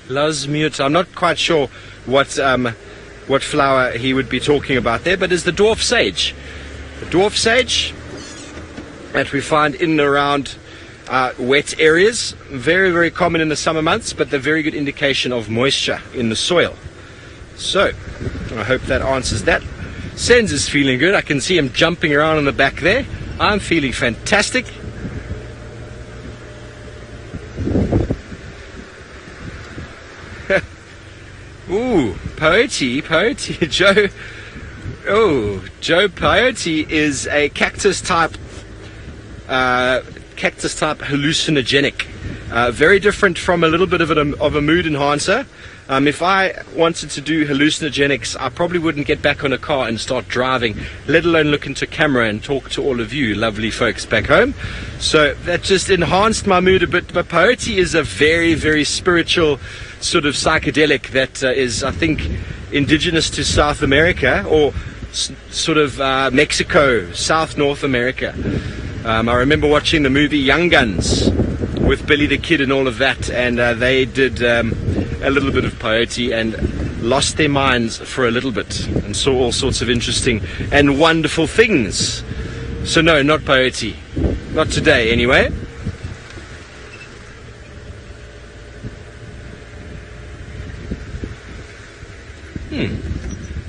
Lasmuta. I'm not quite sure what flower he would be talking about there, but is the dwarf sage. The dwarf sage that we find in and around wet areas, very, very common in the summer months, but they're very good indication of moisture in the soil. So, I hope that answers that. Sens is feeling good. I can see him jumping around in the back there. I'm feeling fantastic. Ooh, Peyote, Joe. Oh, Joe Peyote is a cactus type hallucinogenic. Very different from a little bit of a mood enhancer. If I wanted to do hallucinogenics, I probably wouldn't get back on a car and start driving, let alone look into camera and talk to all of you lovely folks back home. So that just enhanced my mood a bit. But peyote is a very, very spiritual sort of psychedelic that is, I think, indigenous to South America, or sort of Mexico, North America. I remember watching the movie Young Guns with Billy the Kid and all of that, and they did a little bit of peyote and lost their minds for a little bit and saw all sorts of interesting and wonderful things. So no, not peyote. Not today, anyway.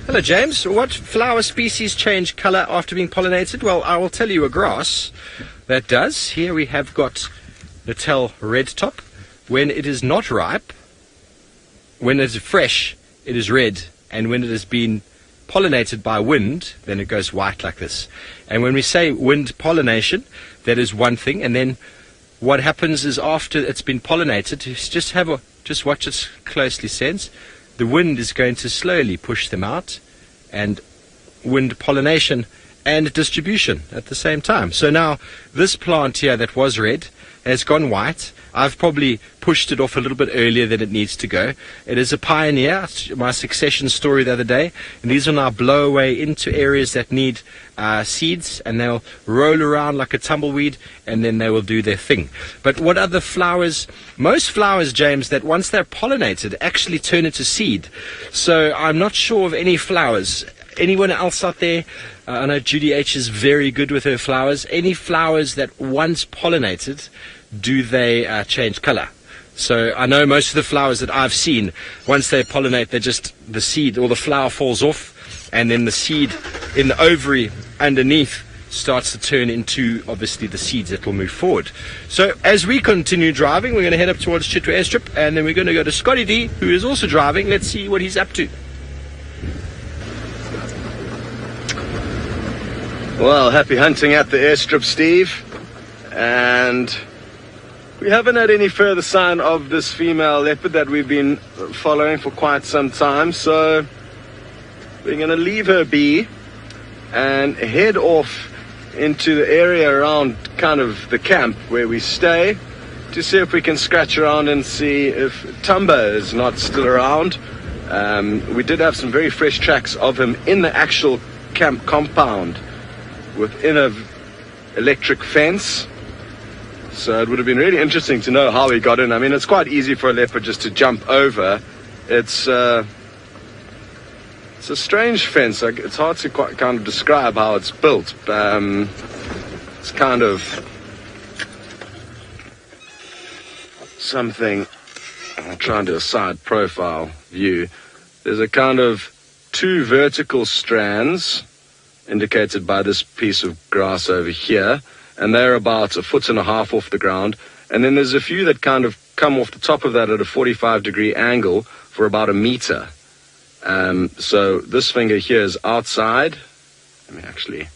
Hello, James. What flower species change colour after being pollinated? Well, I will tell you a grass that does. Here we have got Natal red top. When it is not ripe, when it is fresh, it is red, and when it has been pollinated by wind, then it goes white like this. And when we say wind pollination, that is one thing, and then what happens is after it's been pollinated, just watch it closely, Sense. The wind is going to slowly push them out, and wind pollination and distribution at the same time. So now this plant here that was red has gone white. I've probably pushed it off a little bit earlier than it needs to go. It is a pioneer. My succession story the other day, and these will now blow away into areas that need seeds, and they'll roll around like a tumbleweed, and then they will do their thing. But what other flowers? Most flowers, James, that once they're pollinated actually turn into seed. So I'm not sure of any flowers. Anyone else out there? I know Judy H is very good with her flowers. Any flowers that once pollinated, do they change color? So I know most of the flowers that I've seen, once they pollinate, they're just the seed or the flower falls off, and then the seed in the ovary underneath starts to turn into obviously the seeds that will move forward. So as we continue driving, we're going to head up towards Chitwa airstrip, and then we're going to go to Scotty D, who is also driving. Let's see what he's up to. Well, happy hunting at the airstrip, Steve. And we haven't had any further sign of this female leopard that we've been following for quite some time. So we're going to leave her be and head off into the area around kind of the camp where we stay to see if we can scratch around and see if Tumba is not still around. We did have some very fresh tracks of him in the actual camp compound within a electric fence. So it would have been really interesting to know how he got in. I mean, it's quite easy for a leopard just to jump over. It's a strange fence. It's hard to kind of describe how it's built. It's kind of something. I'll try and do a side profile view. There's a kind of two vertical strands indicated by this piece of grass over here, and they're about 1.5 feet off the ground. And then there's a few that kind of come off the top of that at a 45-degree angle for about 1 meter. So this finger here is outside. Let me actually.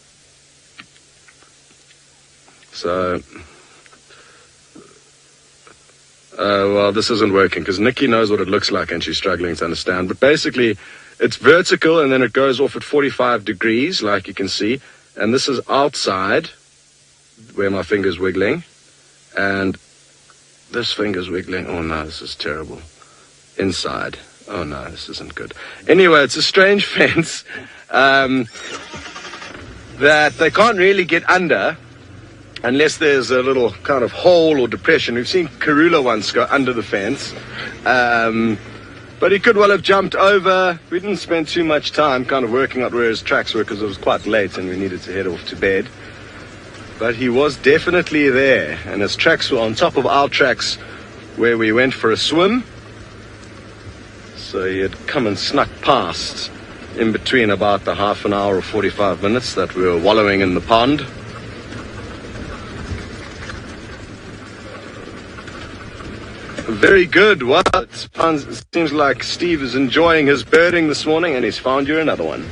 So, well, this isn't working because Nikki knows what it looks like and she's struggling to understand. But basically, it's vertical and then it goes off at 45 degrees, like you can see. And this is outside, where my finger's wiggling. And this finger's wiggling. Oh, no, this is terrible. Inside. Oh, no, this isn't good. Anyway, it's a strange fence that they can't really get under. unless there's a little kind of hole or depression. We've seen Karula once go under the fence, but he could well have jumped over. We didn't spend too much time kind of working out where his tracks were because it was quite late and we needed to head off to bed. But he was definitely there, and his tracks were on top of our tracks where we went for a swim. So he had come and snuck past in between about the half an hour or 45 minutes that we were wallowing in the pond. Very good. Well, it seems like Steve is enjoying his birding this morning, and he's found you another one.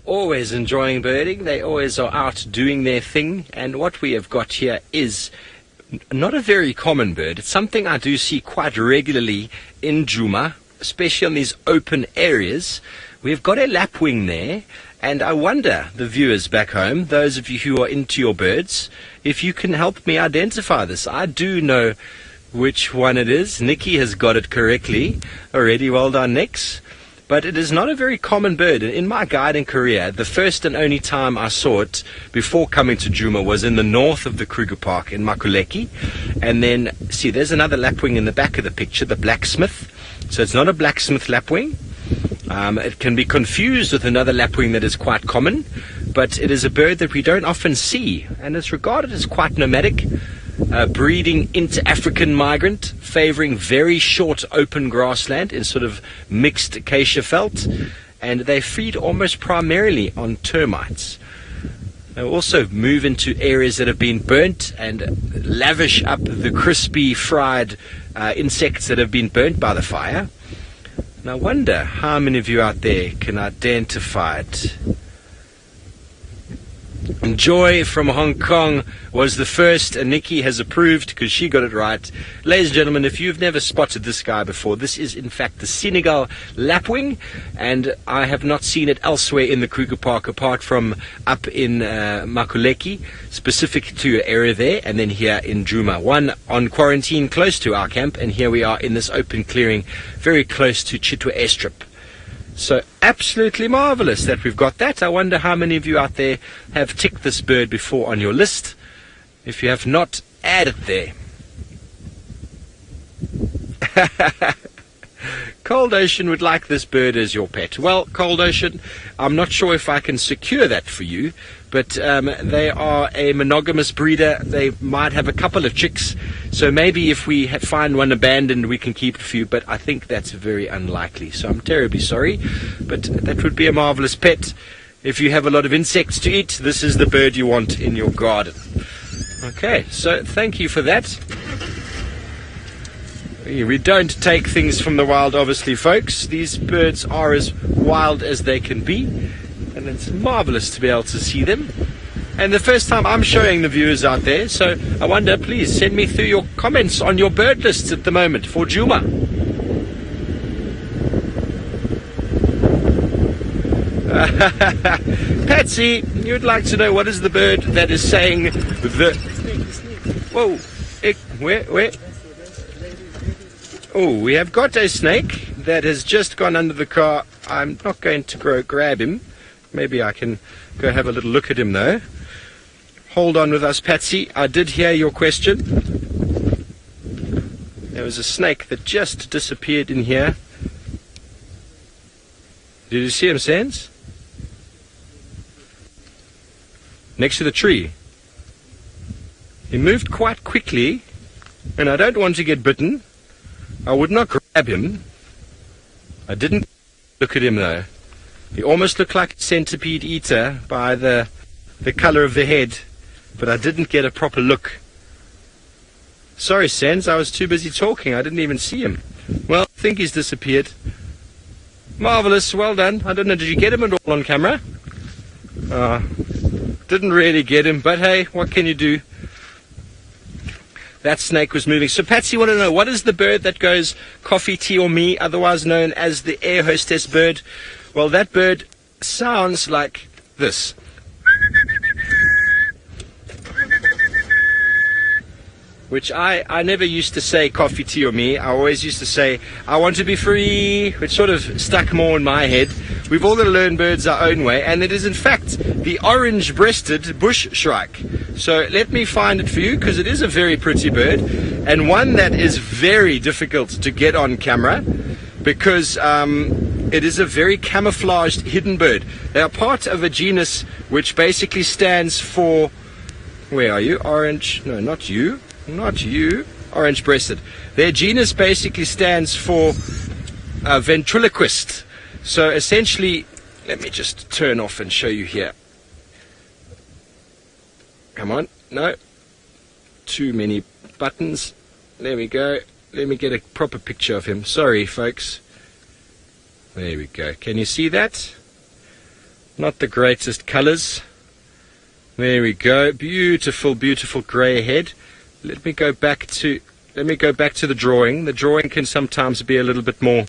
Always enjoying birding. They always are out doing their thing. And what we have got here is not a very common bird. It's something I do see quite regularly in Djuma, especially on these open areas. We've got a lapwing there, and I wonder, the viewers back home, those of you who are into your birds, if you can help me identify this. I do know which one it is. Nikki has got it correctly already. Well done, Nix. But it is not a very common bird. In my guiding career, the first and only time I saw it before coming to Djuma was in the north of the Kruger Park in Makuleki. And then, see, there's another lapwing in the back of the picture, the blacksmith. So it's not a blacksmith lapwing. It can be confused with another lapwing that is quite common, but it is a bird that we don't often see, and it's regarded as quite nomadic, breeding inter-African migrant, favoring very short open grassland in sort of mixed acacia felt, and they feed almost primarily on termites. They also move into areas that have been burnt and lavish up the crispy fried insects that have been burnt by the fire. And I wonder how many of you out there can identify it. And Joy from Hong Kong was the first, and Nikki has approved because she got it right. Ladies and gentlemen, if you've never spotted this guy before, this is in fact the Senegal lapwing, and I have not seen it elsewhere in the Kruger Park apart from up in Makuleki, specific to an area there, and then here in Djuma. One on quarantine close to our camp, and here we are in this open clearing very close to Chitwa airstrip. So absolutely marvelous that we've got that. I wonder how many of you out there have ticked this bird before on your list. If you have not, add it there. Cold Ocean would like this bird as your pet. Well, Cold Ocean, I'm not sure if I can secure that for you, but they are a monogamous breeder. They might have a couple of chicks, so maybe if we find one abandoned, we can keep a few, but I think that's very unlikely, so I'm terribly sorry, but that would be a marvelous pet. If you have a lot of insects to eat, this is the bird you want in your garden. Okay, so thank you for that. We don't take things from the wild, obviously, folks. These birds are as wild as they can be, and it's marvelous to be able to see them. And the first time I'm showing the viewers out there, so I wonder, please send me through your comments on your bird lists at the moment for Djuma. Patsy, you'd like to know what is the bird that is saying the... Whoa, where? Oh, we have got a snake that has just gone under the car. I'm not going to go grab him. Maybe I can go have a little look at him though. Hold on with us, Patsy. I did hear your question. There was a snake that just disappeared in here. Did you see him, Sans? Next to the tree. He moved quite quickly, and I don't want to get bitten. I would not grab him. I didn't look at him though. He almost looked like a centipede eater by the colour of the head, but I didn't get a proper look. Sorry, Sans, I was too busy talking. I didn't even see him. Well, I think he's disappeared. Marvellous, well done. I don't know, did you get him at all on camera? Didn't really get him, but hey, what can you do? That snake was moving. So Patsy, you want to know, what is the bird that goes coffee, tea or me, otherwise known as the air hostess bird? Well, that bird sounds like this. Which I never used to say coffee, tea or me. I always used to say, I want to be free, which sort of stuck more in my head. we've all got to learn birds our own way, and it is in fact the orange-breasted bush shrike. So let me find it for you, because it is a very pretty bird, and one that is very difficult to get on camera, because it is a very camouflaged hidden bird. They are part of a genus which basically stands for, where are you? Orange, no, not you, orange-breasted. Their genus basically stands for ventriloquist. So essentially, let me just turn off and show you here. Come on, no, too many buttons. There we go. Let me get a proper picture of him. Sorry, folks. There we go. Can you see that? Not the greatest colors. There we go. Beautiful, beautiful grey head. Let me go back to the drawing. The drawing can sometimes be a little bit more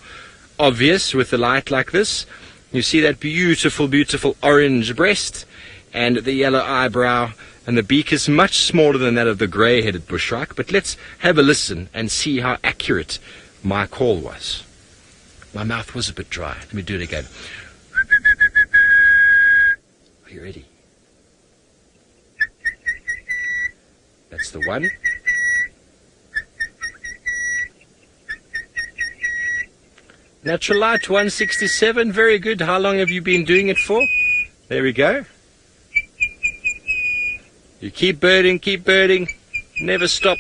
obvious with the light like this. You see that beautiful, beautiful orange breast and the yellow eyebrow, and the beak is much smaller than that of the grey-headed bushshrike. But let's have a listen and see how accurate my call was. My mouth was a bit dry. Let me do it again. Are you ready? That's the one. Natural light 167, very good. How long have you been doing it for? There we go. You keep birding, never stop.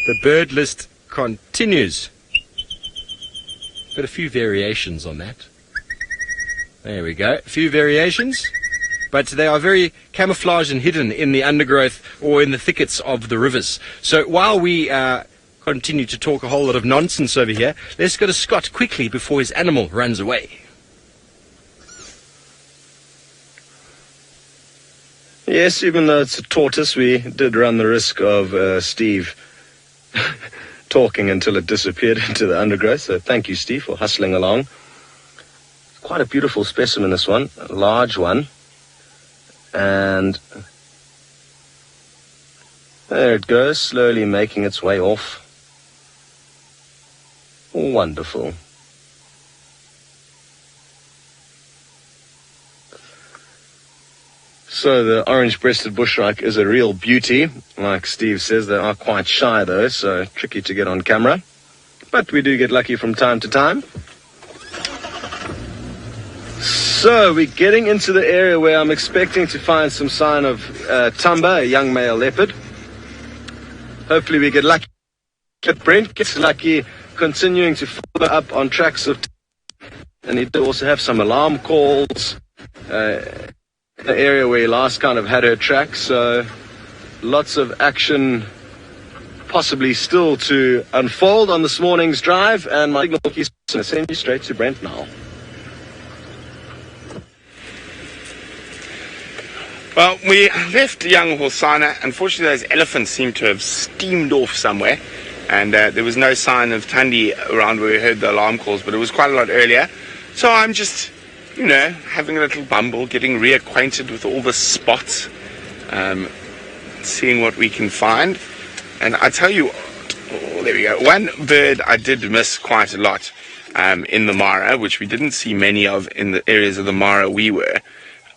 The bird list continues. Got a few variations on that. There we go, a few variations, but they are very camouflaged and hidden in the undergrowth or in the thickets of the rivers. So while we continue to talk a whole lot of nonsense over here, let's go to Scott quickly before his animal runs away. Yes, even though it's a tortoise, we did run the risk of Steve talking until it disappeared into the undergrowth. So thank you, Steve, for hustling along. Quite a beautiful specimen, this one, a large one. And there it goes, slowly making its way off. Wonderful. So the orange-breasted bushshrike is a real beauty. Like Steve says, they are quite shy though, so tricky to get on camera. But we do get lucky from time to time. So we're getting into the area where I'm expecting to find some sign of Tamba, a young male leopard. Hopefully we get lucky. Brent gets lucky continuing to follow up on tracks of, and he did also have some alarm calls. The area where he last kind of had her track, so lots of action possibly still to unfold on this morning's drive, and my signal keys going to send you straight to Brent now. Well, we left young Horsana. Unfortunately, those elephants seem to have steamed off somewhere, and there was no sign of Thandi around where we heard the alarm calls, but it was quite a lot earlier. So I'm just, having a little bumble, getting reacquainted with all the spots, seeing what we can find. And I tell you, there we go. One bird I did miss quite a lot in the Mara, which we didn't see many of in the areas of the Mara we were,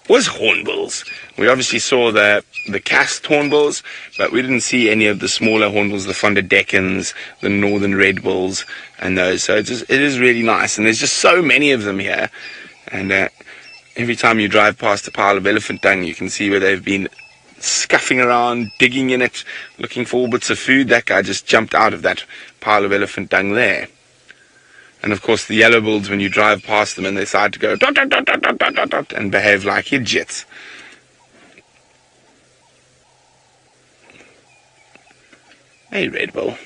was hornbills. We obviously saw the cast hornbills, but we didn't see any of the smaller hornbills, the Fonderdekens, the northern red bills, and those. So it is really nice, and there's just so many of them here. And every time you drive past a pile of elephant dung, you can see where they've been scuffing around, digging in it, looking for all bits of food. That guy just jumped out of that pile of elephant dung there. And of course the yellow bills, when you drive past them and they decide to go dot, dot, dot, dot, dot, dot, dot, dot, and behave like idiots. Hey, red bill.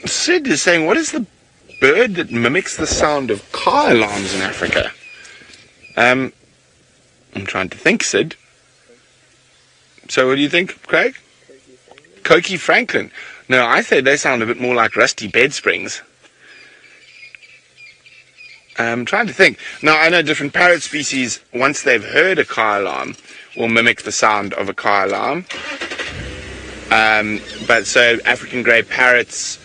Sid is saying, what is the bird that mimics the sound of car alarms in Africa? I'm trying to think, Sid. So what do you think, Craig? Coqui Franklin. No, I say they sound a bit more like rusty bed springs. I'm trying to think. Now, I know different parrot species, once they've heard a car alarm, will mimic the sound of a car alarm. But so African grey parrots,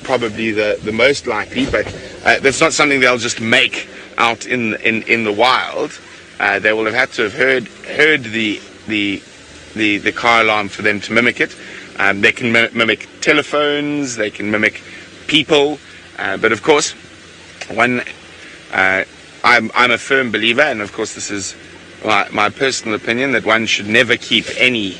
probably the most likely, but that's not something they'll just make out in the wild. They will have had to have heard the car alarm for them to mimic it. They can mimic telephones, they can mimic people, but of course, I'm a firm believer, and of course this is my personal opinion, that one should never keep any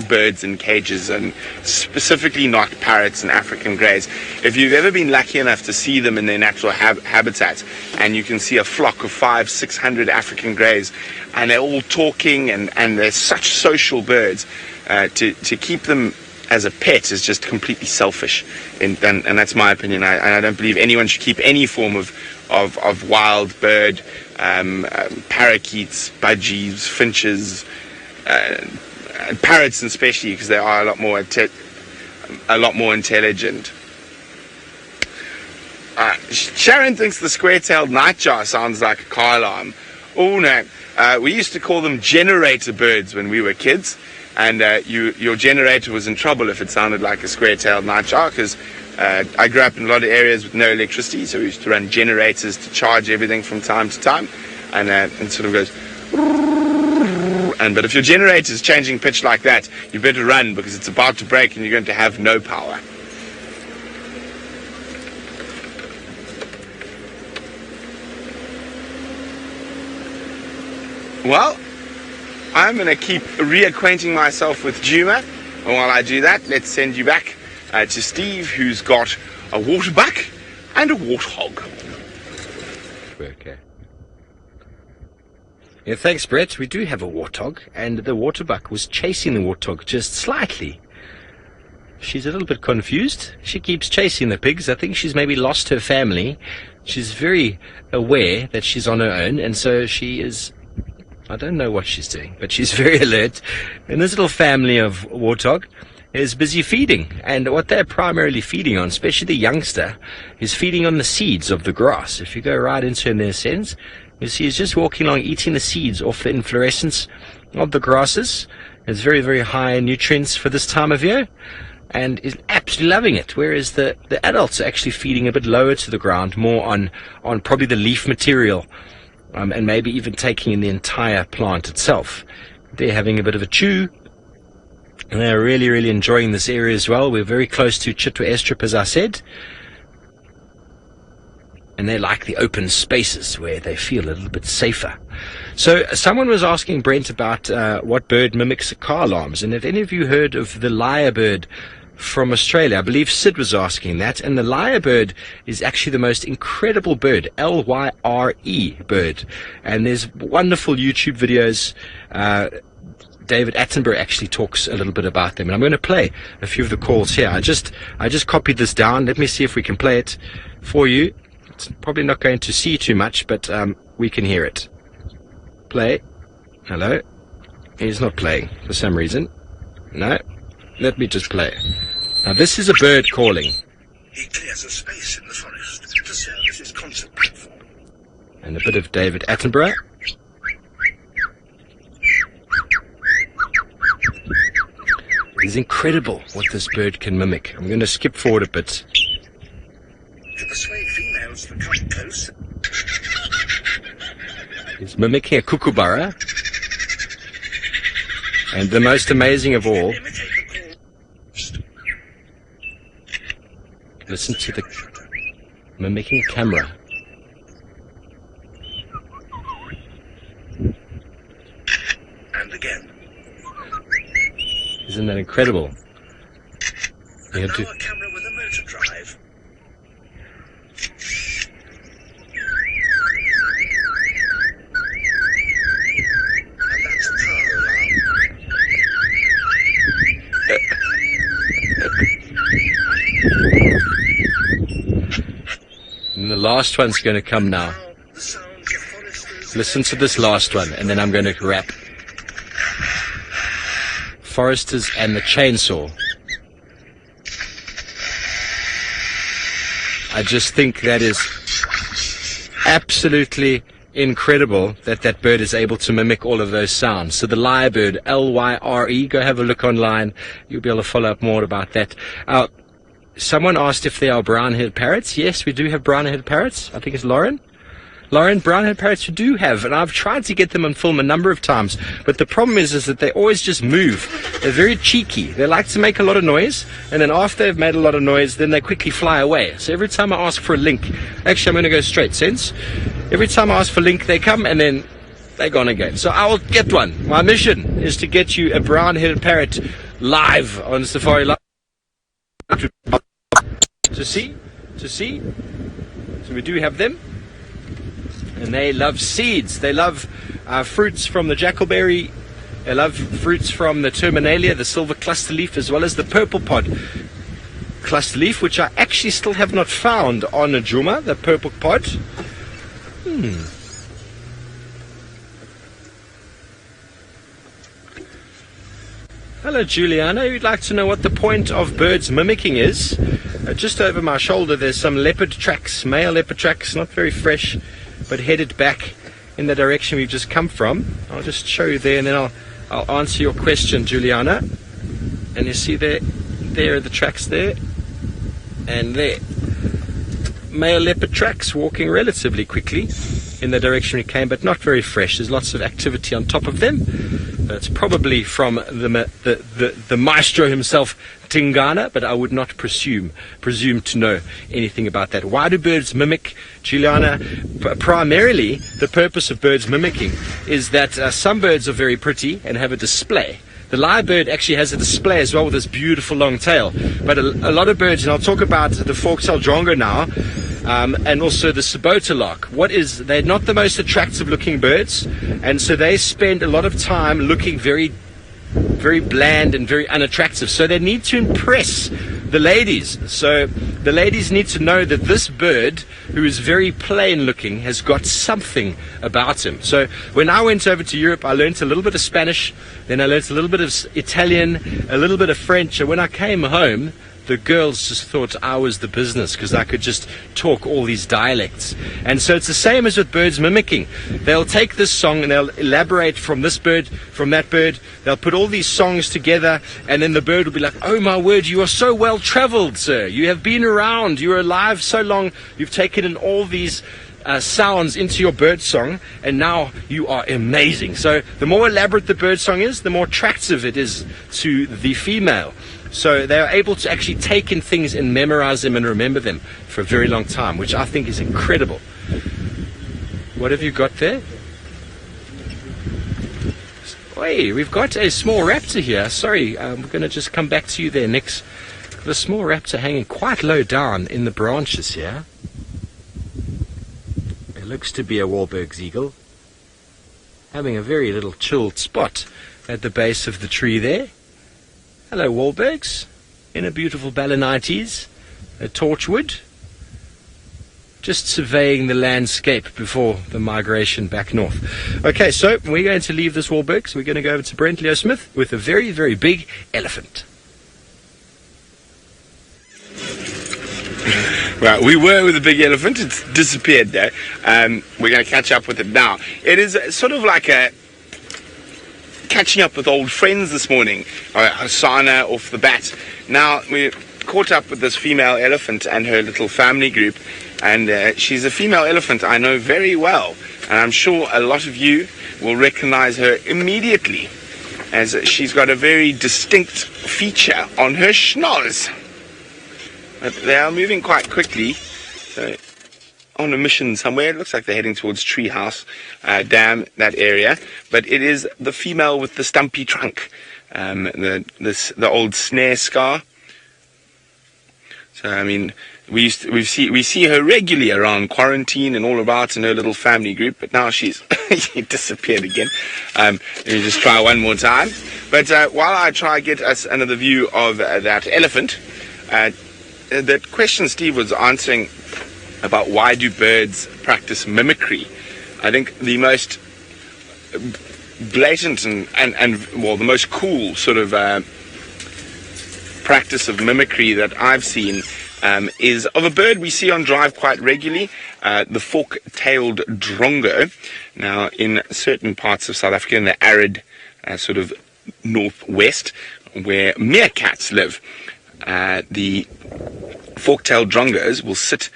birds in cages, and specifically not parrots and African greys. If you've ever been lucky enough to see them in their natural habitat, and you can see a flock of 500-600 African greys, and they're all talking, and they're such social birds, to keep them as a pet is just completely selfish, and that's my opinion. I don't believe anyone should keep any form of wild bird, parakeets, budgies, finches, parrots especially, because they are a lot more intelligent. Sharon thinks the square-tailed nightjar sounds like a car alarm. Oh no, we used to call them generator birds when we were kids, and your generator was in trouble if it sounded like a square-tailed nightjar, because I grew up in a lot of areas with no electricity, so we used to run generators to charge everything from time to time, and sort of goes. But if your generator is changing pitch like that, you better run, because it's about to break and you're going to have no power. Well, I'm going to keep reacquainting myself with Djuma, and while I do that, let's send you back to Steve, who's got a waterbuck and a warthog. Okay. Yeah, thanks, Brett. We do have a warthog, and the waterbuck was chasing the warthog just slightly. She's a little bit confused. She keeps chasing the pigs. I think she's maybe lost her family. She's very aware that she's on her own, and so she is... I don't know what she's doing, but she's very alert. And this little family of warthog is busy feeding, and what they're primarily feeding on, especially the youngster, is feeding on the seeds of the grass. If you go right into their sense, you see he's just walking along eating the seeds off the inflorescence of the grasses. It's very, very high in nutrients for this time of year, and is absolutely loving it, whereas the adults are actually feeding a bit lower to the ground, more on probably the leaf material, and maybe even taking in the entire plant itself. They're having a bit of a chew, and they're really, really enjoying this area as well. We're very close to Chitwa airstrip, as I said, and they like the open spaces where they feel a little bit safer. So someone was asking Brent about what bird mimics car alarms, and have any of you heard of the lyrebird from Australia? I believe Sid was asking that, and the lyrebird is actually the most incredible bird, L-Y-R-E bird, and there's wonderful YouTube videos. David Attenborough actually talks a little bit about them, and I'm going to play a few of the calls here. I just copied this down. Let me see if we can play it for you. It's probably not going to see too much, but we can hear it. Play. Hello. He's not playing for some reason. No. Let me just play. Now this is a bird calling. He clears a space in the forest to serve as his concert platform. And a bit of David Attenborough. It's incredible what this bird can mimic. I'm going to skip forward a bit. To persuade females to come close. He's mimicking a kookaburra. And the most amazing of all, listen to the mimicking camera. And again. Isn't that incredible? And now a camera with a motor drive. And that's a car alarm. And the last one's going to come now. Listen to this last one, and then I'm going to wrap. Foresters and the chainsaw. I just think that is absolutely incredible that that bird is able to mimic all of those sounds. So the lyrebird, L-Y-R-E, go have a look online. You'll be able to follow up more about that. Someone asked if there are brown-headed parrots. Yes, we do have brown-headed parrots. I think it's Lauren. Lauren, brown-headed parrots we do have, and I've tried to get them on film a number of times, but the problem is that they always just move. They're very cheeky. They like to make a lot of noise, and then after they've made a lot of noise, then they quickly fly away. So every time I ask for a link, actually I'm going to go straight, Sense. Every time I ask for a link, they come, and then they're gone again. So I will get one. My mission is to get you a brown-headed parrot live on Safari Live. To see. So we do have them. And they love seeds. They love fruits from the jackalberry. They love fruits from the terminalia, the silver cluster leaf, as well as the purple pod cluster leaf, which I actually still have not found on a Djuma, the purple pod. Hello, Juliana. You'd like to know what the point of birds mimicking is? Just over my shoulder, there's some leopard tracks, male leopard tracks, not very fresh, but headed back in the direction we've just come from. I'll just show you there, and then I'll answer your question, Juliana. And you see there are the tracks there, and there. Male leopard tracks walking relatively quickly in the direction we came, but not very fresh. There's lots of activity on top of them. It's probably from the maestro himself, Tingana, but I would not presume to know anything about that. Why do birds mimic, Juliana? Primarily, the purpose of birds mimicking is that some birds are very pretty and have a display. The lyrebird actually has a display as well with this beautiful long tail. But a lot of birds, and I'll talk about the fork-tailed Drongo now, and also the Sabota lark. They're not the most attractive looking birds, and so they spend a lot of time looking very, very bland and very unattractive. So they need to impress the ladies. So the ladies need to know that this bird, who is very plain looking, has got something about him. So when I went over to Europe, I learned a little bit of Spanish, then I learned a little bit of Italian, a little bit of French, and when I came home, the girls just thought I was the business because I could just talk all these dialects. And so it's the same as with birds mimicking. They'll take this song and they'll elaborate from this bird, from that bird. They'll put all these songs together, and then the bird will be like, "Oh my word, you are so well traveled, sir. You have been around. You are alive so long. You've taken in all these sounds into your bird song, and now you are amazing." So the more elaborate the bird song is, the more attractive it is to the female. So they are able to actually take in things and memorize them and remember them for a very long time, which I think is incredible. What have you got there? Hey, we've got a small raptor here. Sorry, we're going to just come back to you there next. Got a small raptor hanging quite low down in the branches here. It looks to be a Wahlberg's eagle, having a very little chilled spot at the base of the tree there. Hello, Wahlbergs, in a beautiful Balanites, a torchwood, just surveying the landscape before the migration back north. Okay, so we're going to leave this Wahlbergs. We're going to go over to Brent Leo Smith with a very, very big elephant. Right, we were with a big elephant. It's disappeared there. We're going to catch up with it now. It is sort of like catching up with old friends this morning. Sana off the bat. Now, we caught up with this female elephant and her little family group, and she's a female elephant I know very well, and I'm sure a lot of you will recognize her immediately, as she's got a very distinct feature on her schnoz. But they are moving quite quickly, so on a mission somewhere. It looks like they're heading towards Treehouse Dam, that area. But it is the female with the stumpy trunk, the old snare scar. So I mean, we see her regularly around quarantine and all about in her little family group. But now she's she disappeared again. Let me just try one more time. But while I try get us another view of that elephant, the question Steve was answering about why do birds practice mimicry, I think the most blatant and well, the most cool sort of practice of mimicry that I've seen is of a bird we see on drive quite regularly, the fork-tailed Drongo. Now, in certain parts of South Africa, in the arid sort of northwest, where meerkats live, the fork-tailed Drongos will sit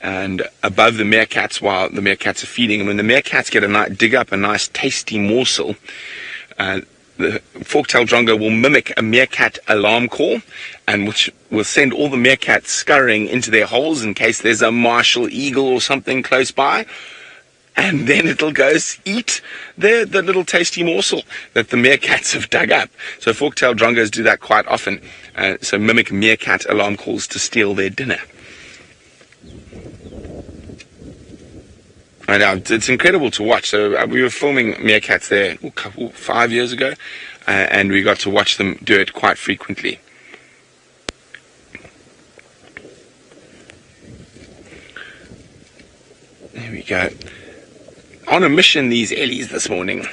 and above the meerkats while the meerkats are feeding. And when the meerkats dig up a nice tasty morsel, the fork-tailed Drongo will mimic a meerkat alarm call, and which will send all the meerkats scurrying into their holes in case there's a martial eagle or something close by. And then it'll go eat the little tasty morsel that the meerkats have dug up. So fork-tailed Drongos do that quite often. So mimic meerkat alarm calls to steal their dinner. And it's incredible to watch. So we were filming meerkats there 5 years ago, and we got to watch them do it quite frequently. There we go. On a mission, these Ellies this morning.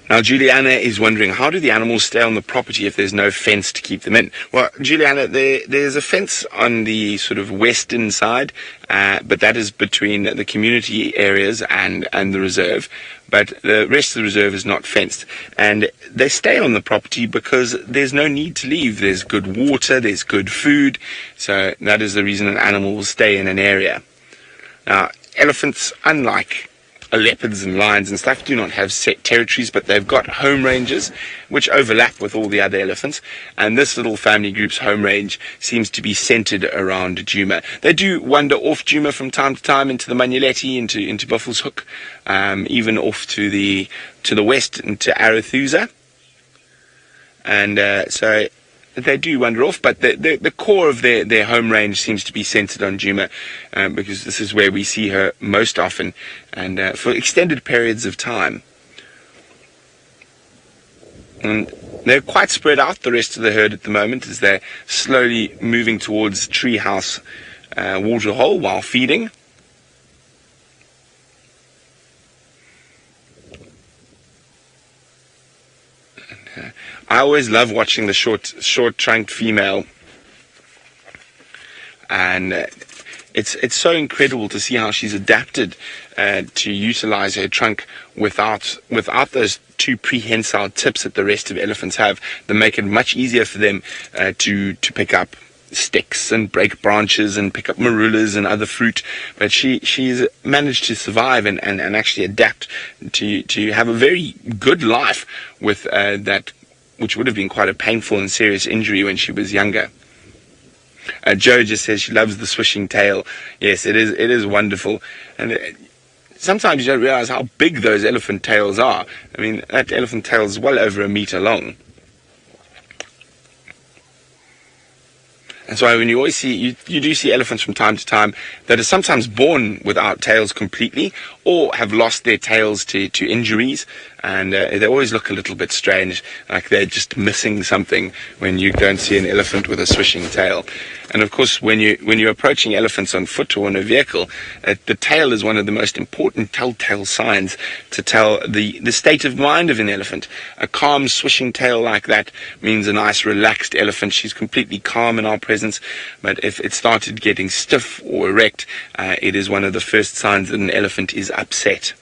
Now, Juliana is wondering, how do the animals stay on the property if there's no fence to keep them in? Well, Juliana, there's a fence on the sort of western side, but that is between the community areas and the reserve. But the rest of the reserve is not fenced. And they stay on the property because there's no need to leave. There's good water, there's good food. So that is the reason an animal will stay in an area. Now, elephants, unlike leopards and lions and stuff, do not have set territories, but they've got home ranges which overlap with all the other elephants, and this little family group's home range seems to be centered around Djuma. They do wander off Djuma from time to time into the Manyeleti, into Buffelshoek, even off to the west into Arethusa, and so they do wander off, but the core of their home range seems to be centered on Djuma, because this is where we see her most often and for extended periods of time. And they're quite spread out, the rest of the herd, at the moment, as they're slowly moving towards Treehouse Waterhole while feeding. I always love watching the short-trunked female, and it's so incredible to see how she's adapted to utilize her trunk without those two prehensile tips that the rest of elephants have that make it much easier for them to pick up sticks and break branches and pick up marulas and other fruit. But she's managed to survive and actually adapt to have a very good life with that, which would have been quite a painful and serious injury when she was younger. Joe just says she loves the swishing tail. Yes, it is wonderful. And sometimes you don't realize how big those elephant tails are. I mean, that elephant tail is well over 1 meter long. And so when you always see, you do see elephants from time to time that are sometimes born without tails completely, or have lost their tails to injuries, and they always look a little bit strange, like they're just missing something when you don't see an elephant with a swishing tail. And of course, when you're approaching elephants on foot or in a vehicle, the tail is one of the most important telltale signs to tell the state of mind of an elephant. A calm, swishing tail like that means a nice, relaxed elephant. She's completely calm in our presence. But if it started getting stiff or erect, it is one of the first signs that an elephant is upset.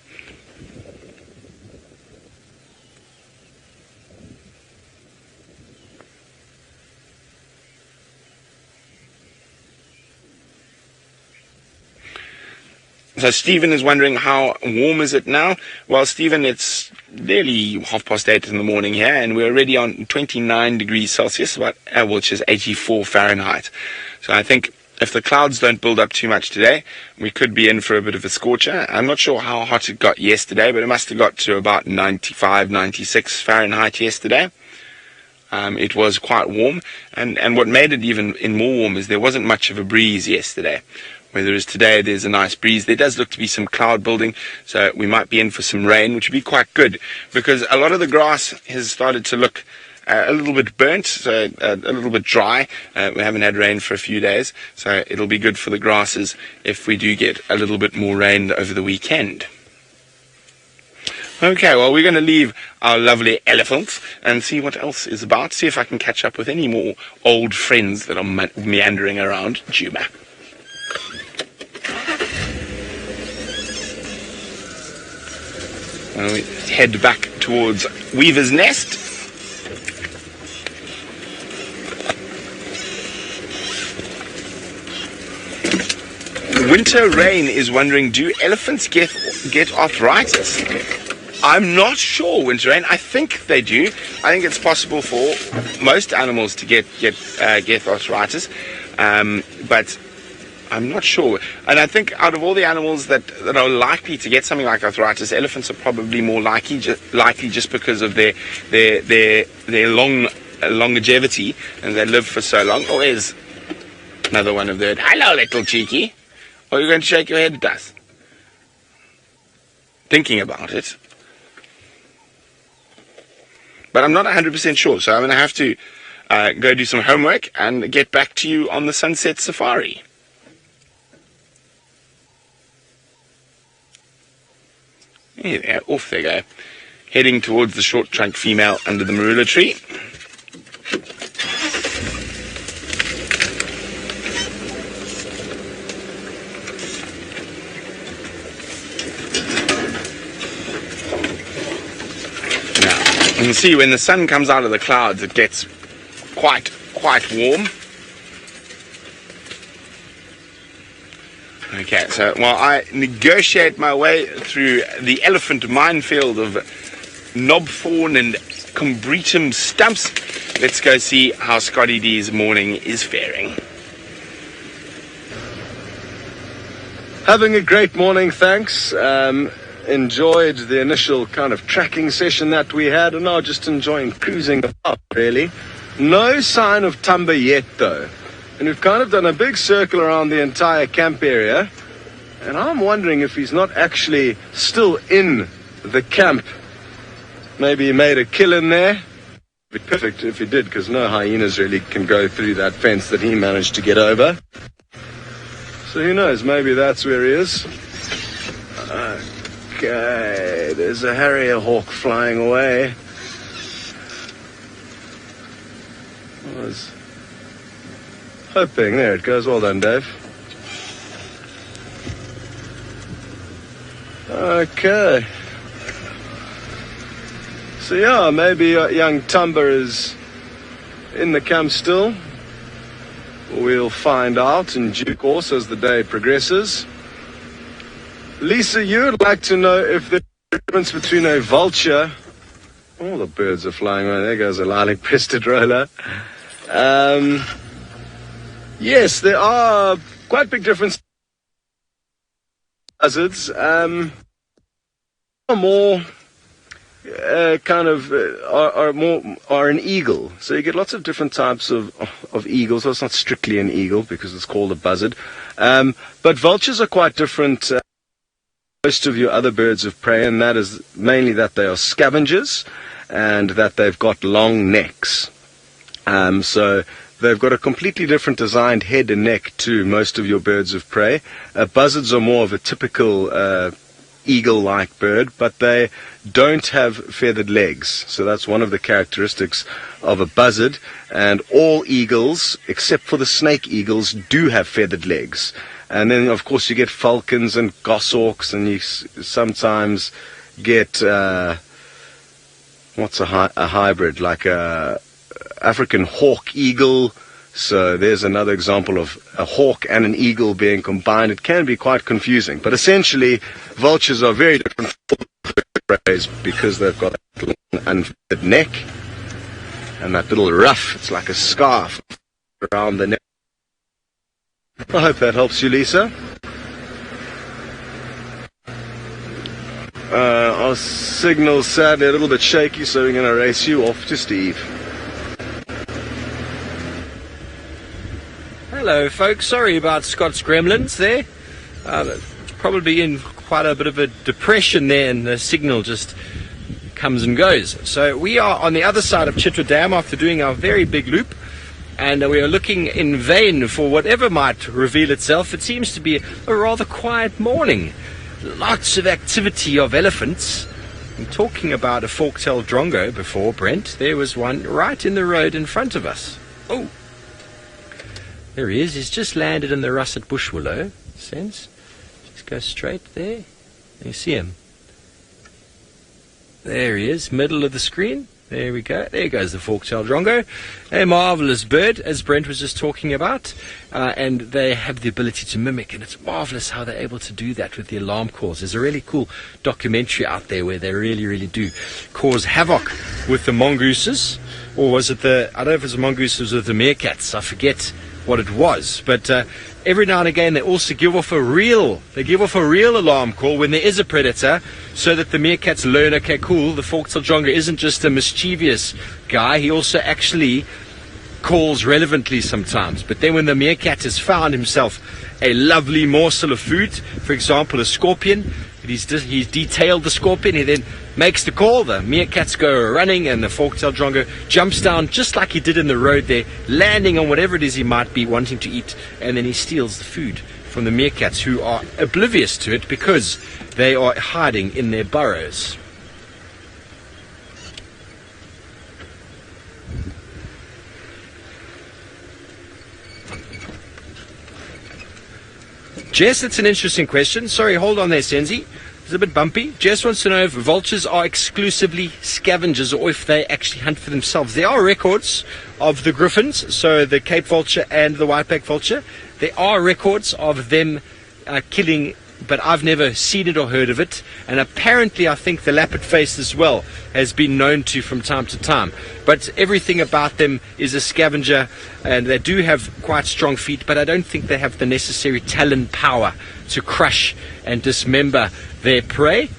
So Stephen is wondering, how warm is it now? Well, Stephen, it's nearly 8:30 in the morning here, and we're already on 29 degrees Celsius, which is 84 Fahrenheit. So I think if the clouds don't build up too much today, we could be in for a bit of a scorcher. I'm not sure how hot it got yesterday, but it must have got to about 95, 96 Fahrenheit yesterday. It was quite warm, and what made it even more warm is there wasn't much of a breeze yesterday. Whereas today there's a nice breeze. There does look to be some cloud building, so we might be in for some rain, which would be quite good, because a lot of the grass has started to look a little bit burnt, so a little bit dry. We haven't had rain for a few days, so it'll be good for the grasses if we do get a little bit more rain over the weekend. Okay, well, we're going to leave our lovely elephants and see what else is about. See if I can catch up with any more old friends that are meandering around Djuma. And we head back towards Weaver's Nest. Winter Rain is wondering, do elephants get arthritis? I'm not sure, Winter Rain. I think they do. I think it's possible for most animals to get arthritis, but I'm not sure. And I think out of all the animals that are likely to get something like arthritis, elephants are probably more likely just because of their longevity, and they live for so long. Oh, there's another one of them. Hello, little cheeky. Are you going to shake your head at us? Thinking about it. But I'm not 100% sure, so I'm going to have to go do some homework and get back to you on the sunset safari. Yeah, off they go. Heading towards the short trunk female under the marula tree. You can see when the sun comes out of the clouds, it gets quite warm. Okay, so while I negotiate my way through the elephant minefield of knobthorn and combretum stumps, let's go see how Scotty D's morning is faring. Having a great morning, thanks. Enjoyed the initial kind of tracking session that we had, and now just enjoying cruising about, really. No sign of Tumba yet, though. And we've kind of done a big circle around the entire camp area, and I'm wondering if he's not actually still in the camp. Maybe he made a kill in there. It'd be perfect if he did, because no hyenas really can go through that fence that he managed to get over. So who knows, maybe that's where he is. Okay, there's a harrier hawk flying away. I was hoping. There it goes. Well done, Dave. Okay. So yeah, maybe young Tumba is in the camp still. We'll find out in due course as the day progresses. Lisa, you'd like to know if there's a difference between a vulture... All the birds are flying away. There goes a lilac-breasted roller. Yes, there are quite big differences. Buzzards are more are an eagle. So you get lots of different types of eagles. Well, it's not strictly an eagle because it's called a buzzard. But vultures are quite different. Most of your other birds of prey, and that is mainly that they are scavengers and that they've got long necks. So they've got a completely different designed head and neck to most of your birds of prey. Buzzards are more of a typical eagle-like bird, but they don't have feathered legs. So that's one of the characteristics of a buzzard. And all eagles, except for the snake eagles, do have feathered legs. And then, of course, you get falcons and goshawks, and you sometimes get, what's a hybrid, like a African hawk eagle. So there's another example of a hawk and an eagle being combined. It can be quite confusing. But essentially, vultures are very different from birds because they've got that little unfeathered neck and that little ruff. It's like a scarf around the neck. I hope that helps you, Lisa. Our signal's sadly a little bit shaky, so we're going to race you off to Steve. Hello, folks. Sorry about Scott's gremlins there. Probably in quite a bit of a depression there, and the signal just comes and goes. So we are on the other side of Chitwa Dam after doing our very big loop. And we are looking in vain for whatever might reveal itself. It seems to be a rather quiet morning. Lots of activity of elephants. I'm talking about a fork-tailed drongo before, Brent. There was one right in the road in front of us. Oh, there he is. He's just landed in the russet bush willow. Sense? Just go straight there. You see him. There he is, middle of the screen. There we go. There goes the fork-tailed drongo. A marvellous bird, as Brent was just talking about. And they have the ability to mimic, and it's marvellous how they're able to do that with the alarm calls. There's a really cool documentary out there where they really, really do cause havoc with the mongooses. Or was it I don't know if it was the mongooses or the meerkats. I forget what it was. But every now and again they also give off a real alarm call when there is a predator, so that the meerkats learn, okay, cool, the fork-tailed drongo isn't just a mischievous guy, he also actually calls relevantly sometimes. But then when the meerkat has found himself a lovely morsel of food, for example a scorpion, he's detailed the scorpion, he then makes the call, the meerkats go running, and the fork-tailed drongo jumps down just like he did in the road there, landing on whatever it is he might be wanting to eat, and then he steals the food from the meerkats, who are oblivious to it because they are hiding in their burrows. Jess, that's an interesting question. Sorry, hold on there, Senzi. It's a bit bumpy. Jess wants to know if vultures are exclusively scavengers or if they actually hunt for themselves. There are records of the griffins, so the Cape vulture and the whiteback vulture. There are records of them killing, but I've never seen it or heard of it. And apparently I think the leopard face as well has been known to from time to time. But everything about them is a scavenger, and they do have quite strong feet, but I don't think they have the necessary talon power to crush and dismember their prey.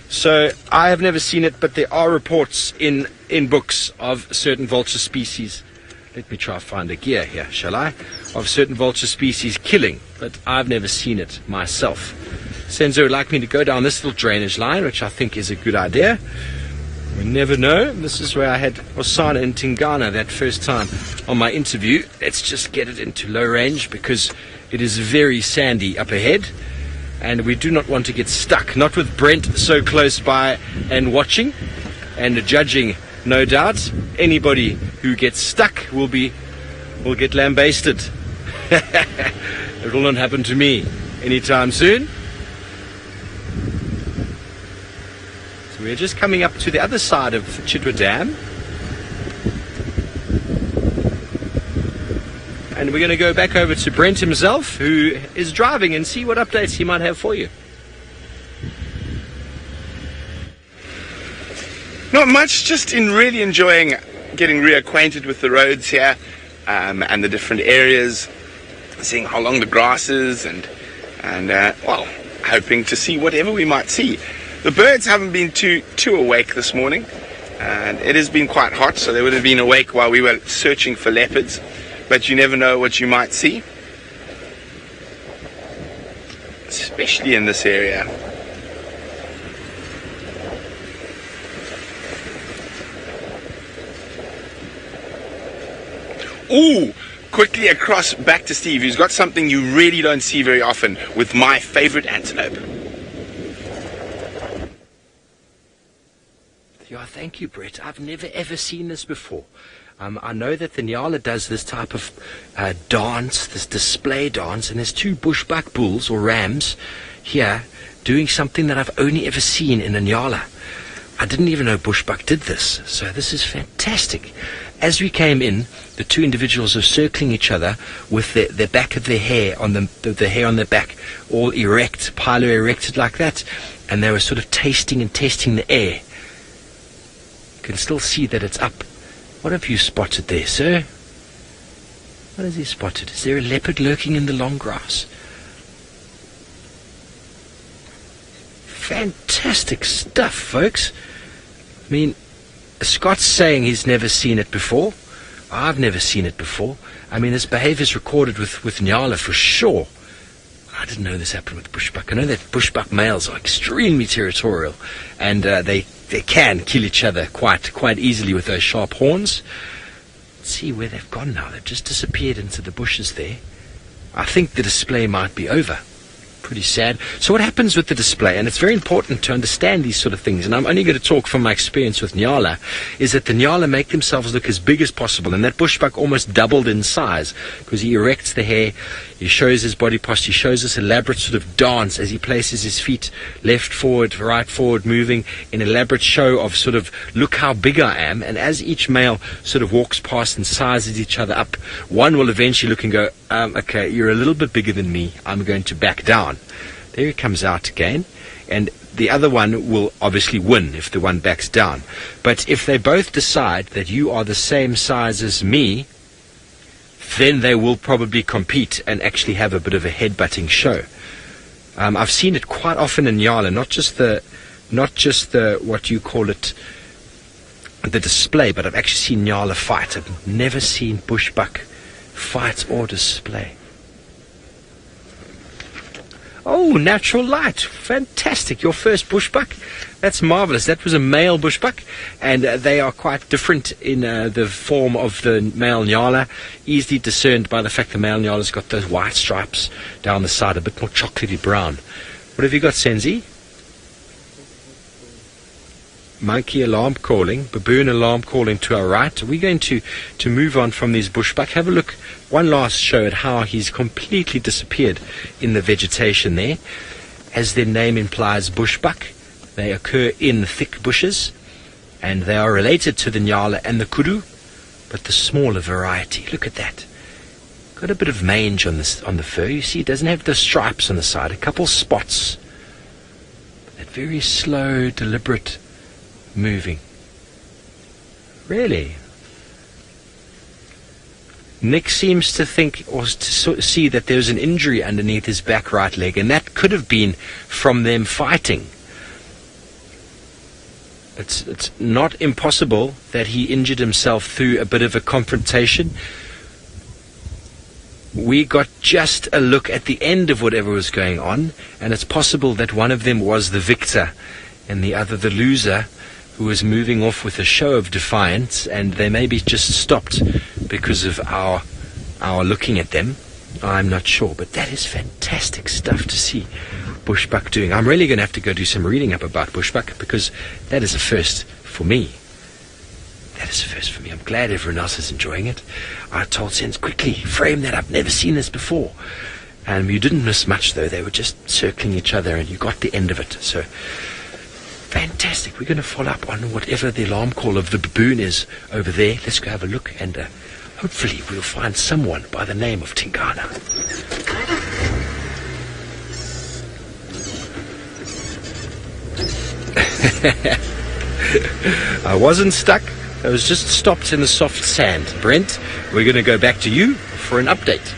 So I have never seen it, but there are reports in books of certain vulture species. Let me try to find a gear here, shall I? Of certain vulture species killing, but I've never seen it myself. Senzo would like me to go down this little drainage line, which I think is a good idea. We never know. This is where I had Osana and Tingana that first time on my interview. Let's just get it into low range because it is very sandy up ahead, and we do not want to get stuck. Not with Brent so close by and watching and judging. No doubt, anybody who gets stuck will get lambasted. It will not happen to me anytime soon. So we're just coming up to the other side of Chitwa Dam. And we're going to go back over to Brent himself, who is driving, and see what updates he might have for you. Not much, just really enjoying getting reacquainted with the roads here, and the different areas, seeing how long the grass is, and well, hoping to see whatever we might see. The birds haven't been too awake this morning, and it has been quite hot, so they would have been awake while we were searching for leopards, but you never know what you might see, especially in this area. Ooh, quickly across back to Steve, who's got something you really don't see very often with my favorite antelope. Yeah, thank you, Brett. I've never ever seen this before. I know that the Nyala does this type of dance, this display dance, and there's two Bushbuck bulls or rams here doing something that I've only ever seen in a Nyala. I didn't even know Bushbuck did this, so this is fantastic. As we came in, the two individuals are circling each other with the back of their hair on the hair on their back all erect, pilo erected like that, and they were sort of tasting and testing the air. You can still see that it's up. What have you spotted there, sir? What has he spotted? Is there a leopard lurking in the long grass? Fantastic stuff, folks. I mean, Scott's saying he's never seen it before. I've never seen it before. I mean, this behavior's recorded with Nyala for sure. I didn't know this happened with Bushbuck. I know that Bushbuck males are extremely territorial, and they can kill each other quite easily with those sharp horns. Let's see where they've gone now. They've just disappeared into the bushes there. I think the display might be over. Pretty sad. So what happens with the display, and it's very important to understand these sort of things, and I'm only going to talk from my experience with Nyala, is that the Nyala make themselves look as big as possible, and that Bushbuck almost doubled in size because he erects the hair, he shows his body posture, he shows this elaborate sort of dance as he places his feet left forward, right forward, moving in elaborate show of sort of, look how big I am, and as each male sort of walks past and sizes each other up, one will eventually look and go, okay, you're a little bit bigger than me, I'm going to back down. There he comes out again, and the other one will obviously win if the one backs down. But if they both decide that you are the same size as me, then they will probably compete and actually have a bit of a head-butting show. I've seen it quite often in Nyala, not just the what you call it, the display, but I've actually seen Nyala fight. I've never seen Bushbuck fight or display. Oh, natural light. Fantastic. Your first Bushbuck. That's marvelous. That was a male Bushbuck, and they are quite different in the form of the male Nyala. Easily discerned by the fact the male Nyala's got those white stripes down the side, a bit more chocolatey brown. What have you got, Senzi? Monkey alarm calling, baboon alarm calling to our right. We're going to move on from these Bushbuck. Have a look, one last show at how he's completely disappeared in the vegetation there. As their name implies, Bushbuck, they occur in thick bushes, and they are related to the Nyala and the Kudu, but the smaller variety. Look at that. Got a bit of mange on the fur. You see, it doesn't have the stripes on the side, a couple spots. That very slow, deliberate moving. Really? Nick seems to think or to see that there's an injury underneath his back right leg, and that could have been from them fighting. It's not impossible that he injured himself through a bit of a confrontation. We got just a look at the end of whatever was going on, and it's possible that one of them was the victor and the other the loser, who was moving off with a show of defiance, and they maybe just stopped because of our looking at them. I'm not sure, but that is fantastic stuff to see Bushbuck doing. I'm really going to have to go do some reading up about Bushbuck, because that is a first for me. That is a first for me. I'm glad everyone else is enjoying it. I told Sens, quickly frame that up, never seen this before. And you didn't miss much though, they were just circling each other and you got the end of it. So fantastic. We're going to follow up on whatever the alarm call of the baboon is over there. Let's go have a look, and hopefully we'll find someone by the name of Tingana. I wasn't stuck. I was just stopped in the soft sand. Brent, we're going to go back to you for an update.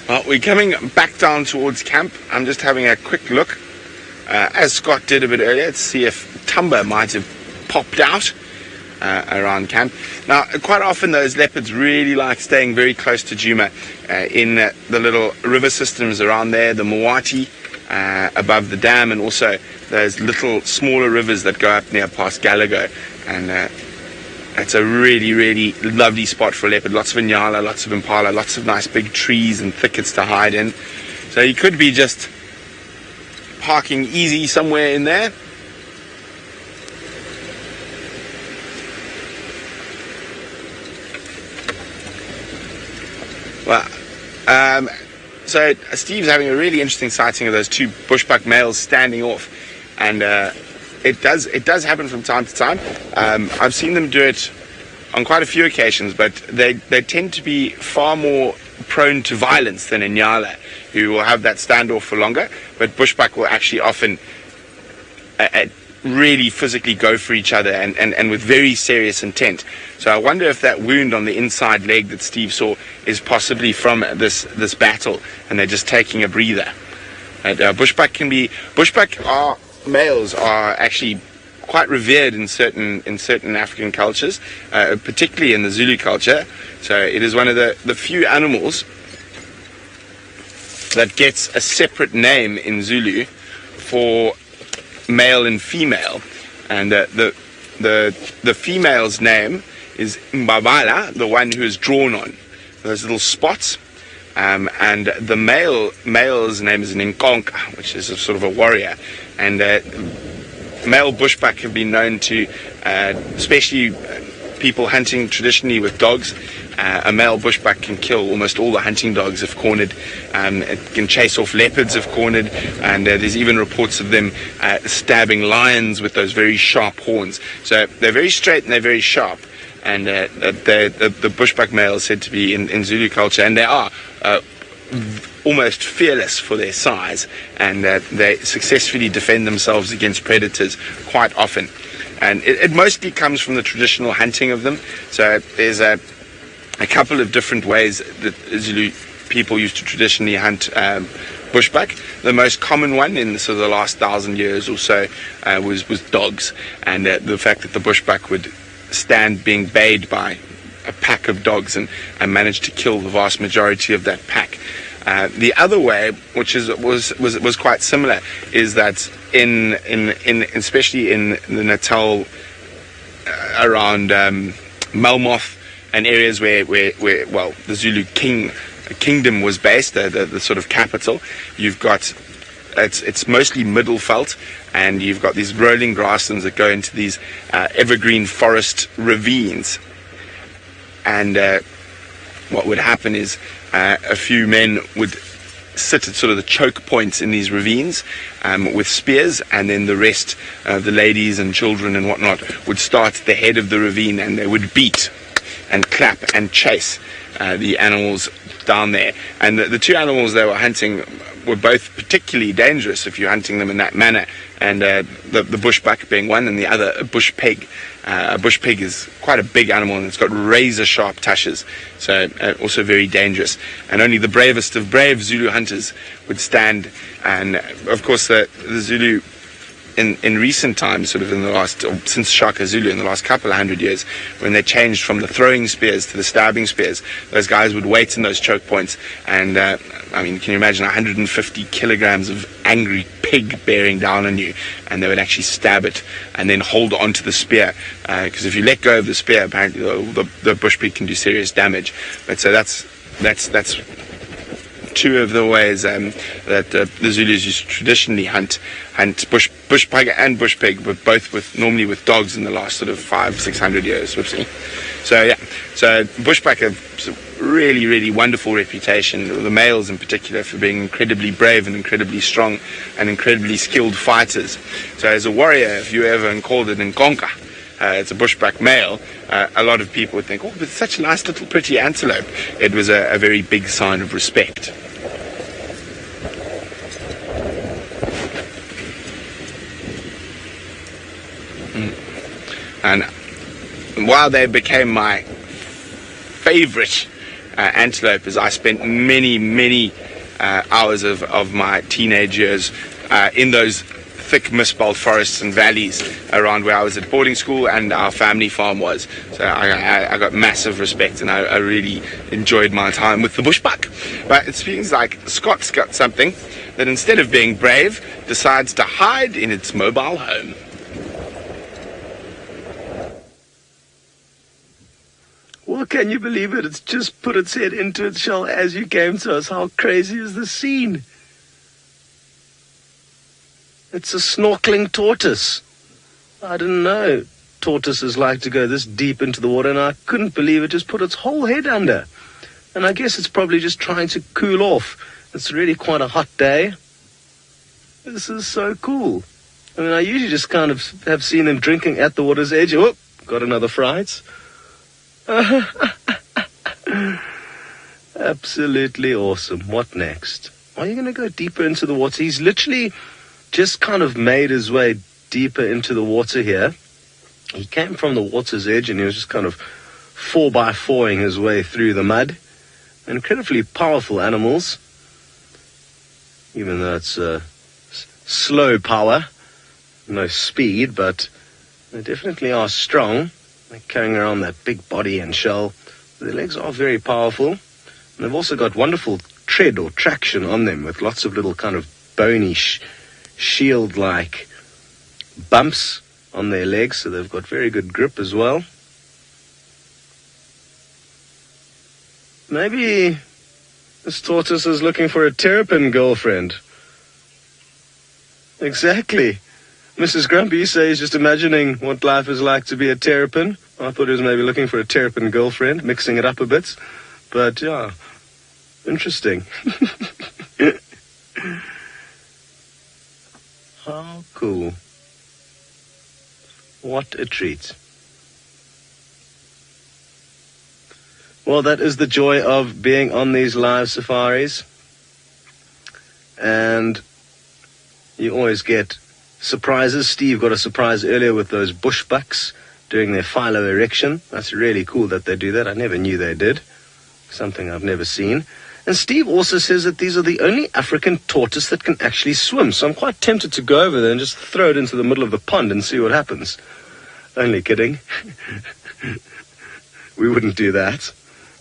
Well, we're coming back down towards camp. I'm just having a quick look, as Scott did a bit earlier, to see if Tumba might have popped out around camp. Now, quite often those leopards really like staying very close to Djuma in the little river systems around there, the Mwati above the dam, and also those little smaller rivers that go up near past Gallagher. And it's a really, really lovely spot for a leopard. Lots of Inyala, lots of Impala, lots of nice big trees and thickets to hide in. So you could be just parking easy somewhere in there. Well, so Steve's having a really interesting sighting of those two Bushbuck males standing off, and it does happen from time to time. I've seen them do it on quite a few occasions, but they tend to be far more prone to violence than Inyala, who will have that standoff for longer. But Bushbuck will actually often really physically go for each other, and with very serious intent. So I wonder if that wound on the inside leg that Steve saw is possibly from this battle, and they're just taking a breather. And Bushbuck males are actually quite revered in certain African cultures, particularly in the Zulu culture. So it is one of the few animals that gets a separate name in Zulu for male and female, and the female's name is Mbabala, the one who is drawn on. Those little spots, and the male's name is an Nkonka, which is a sort of a warrior, and male bushbuck have been known to, especially people hunting traditionally with dogs. A male bushbuck can kill almost all the hunting dogs if cornered. It can chase off leopards if cornered, and there's even reports of them stabbing lions with those very sharp horns. So they're very straight and they're very sharp. And the bushbuck male is said to be in Zulu culture, and they are almost fearless for their size, and they successfully defend themselves against predators quite often. And it mostly comes from the traditional hunting of them. So there's a couple of different ways that Zulu people used to traditionally hunt bushbuck. The most common one in the last 1,000 years or so was dogs, and the fact that the bushbuck would stand being bayed by a pack of dogs and manage to kill the vast majority of that pack. The other way, which was quite similar, is that in especially in the Natal around Melmoth and areas where the Zulu kingdom was based, the sort of capital, you've got it's mostly middle veld, and you've got these rolling grasslands that go into these evergreen forest ravines. And what would happen is a few men would sit at sort of the choke points in these ravines with spears, and then the rest, the ladies and children and whatnot, would start at the head of the ravine, and they would beat and clap and chase the animals down there. And the two animals they were hunting were both particularly dangerous if you're hunting them in that manner, and the bushbuck being one, and the other a bush pig. A bush pig is quite a big animal, and it's got razor sharp tushes, so also very dangerous. And only the bravest of brave Zulu hunters would stand. And of course the Zulu in recent times, sort of in the last, or since Shaka Zulu, in the last couple of 100 years, when they changed from the throwing spears to the stabbing spears, those guys would wait in those choke points, and I mean, can you imagine 150 kilograms of angry pig bearing down on you, and they would actually stab it and then hold on to the spear, because if you let go of the spear, apparently the bush pig can do serious damage. But so that's two of the ways that the Zulus used to traditionally hunt bushbuck and bush pig, but both normally with dogs in the last sort of 500-600 years. Whoopsie. So yeah, so bushbuck have a really, really wonderful reputation, the males in particular, for being incredibly brave and incredibly strong and incredibly skilled fighters. So as a warrior, if you ever called it Nkonka, it's a bushbuck male, a lot of people would think, oh, but it's such a nice little pretty antelope. It was a very big sign of respect. And while they became my favorite antelope, as I spent many hours of my teenage years in those thick mist-bowl forests and valleys around where I was at boarding school and our family farm was. So I got massive respect, and I really enjoyed my time with the bushbuck. But it seems like Scott's got something that, instead of being brave, decides to hide in its mobile home. Well, can you believe it? It's just put its head into its shell as you came to us. How crazy is this scene? It's a snorkeling tortoise. I didn't know tortoises like to go this deep into the water, and I couldn't believe it just put its whole head under. And I guess it's probably just trying to cool off. It's really quite a hot day. This is so cool. I mean, I usually just kind of have seen them drinking at the water's edge. Oh, got another fright. Absolutely awesome. What next? Are you going to go deeper into the water? He's literally just kind of made his way deeper into the water here. He came from the water's edge, and he was just kind of 4x4ing his way through the mud. Incredibly powerful animals, even though it's slow power, no speed, but they definitely are strong. They're carrying around that big body and shell. Their legs are very powerful. And they've also got wonderful tread or traction on them, with lots of little kind of bony shield-like bumps on their legs, so they've got very good grip as well. This tortoise is looking for a terrapin girlfriend. Exactly. Mrs. Grumpy says just imagining what life is like to be a terrapin. I thought he was maybe looking for a terrapin girlfriend, mixing it up a bit. But yeah, interesting. How cool. What a treat. Well, that is the joy of being on these live safaris. And you always get surprises. Steve got a surprise earlier with those bushbucks doing their philo erection. That's really cool that they do that. I never knew they did. Something I've never seen. And Steve also says that these are the only African tortoise that can actually swim. So I'm quite tempted to go over there and just throw it into the middle of the pond and see what happens. Only kidding. We wouldn't do that.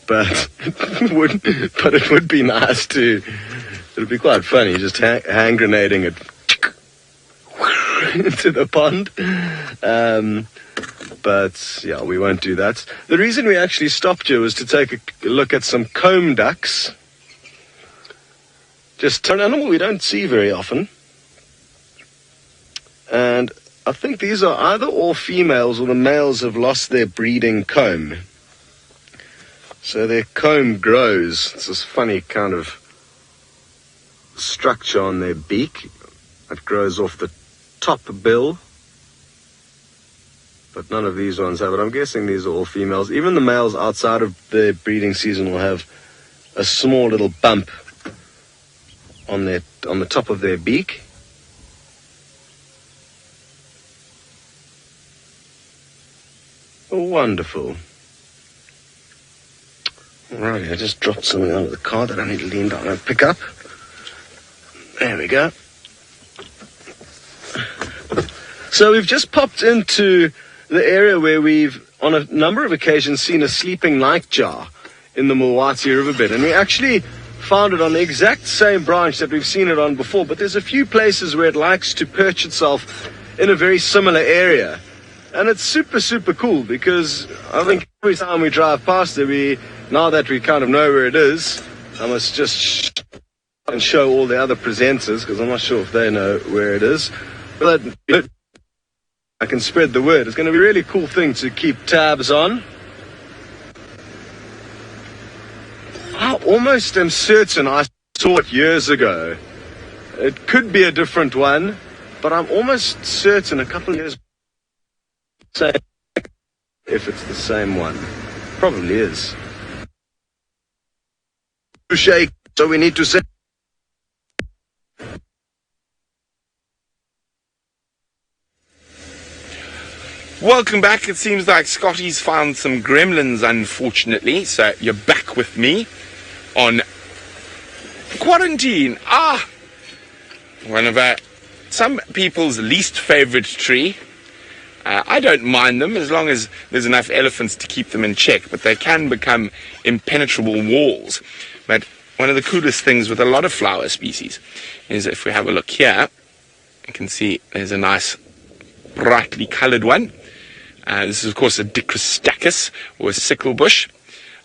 But it would be nice to. It would be quite funny just hand grenading it into the pond. But yeah, we won't do that. The reason we actually stopped here was to take a look at some comb ducks. Just an animal we don't see very often. And I think these are either all females or the males have lost their breeding comb. So their comb grows. It's this funny kind of structure on their beak. It grows off the top bill. But none of these ones have it. I'm guessing these are all females. Even the males outside of their breeding season will have a small little bump on the top of their beak. Oh, wonderful. Alrighty, I just dropped something out of the car that I need to lean down and pick up. There we go. So we've just popped into the area where we've, on a number of occasions, seen a sleeping nightjar in the Mulwati riverbed. And we actually found it on the exact same branch that we've seen it on before. But there's a few places where it likes to perch itself in a very similar area. And it's super, super cool because I think every time we drive past it, now that we kind of know where it is, I must just and show all the other presenters because I'm not sure if they know where it is. But I can spread the word. It's going to be a really cool thing to keep tabs on. I almost am certain I saw it years ago. It could be a different one, but I'm almost certain a couple of years ago, if it's the same one. Probably is. To shake, so we need to say. Welcome back. It seems like Scotty's found some gremlins, unfortunately. So you're back with me on quarantine. One of some people's least favorite tree. I don't mind them as long as there's enough elephants to keep them in check, but they can become impenetrable walls. But one of the coolest things with a lot of flower species is if we have a look here, you can see there's a nice brightly coloured one. This is, of course, a Dicrostachys, or a sickle bush.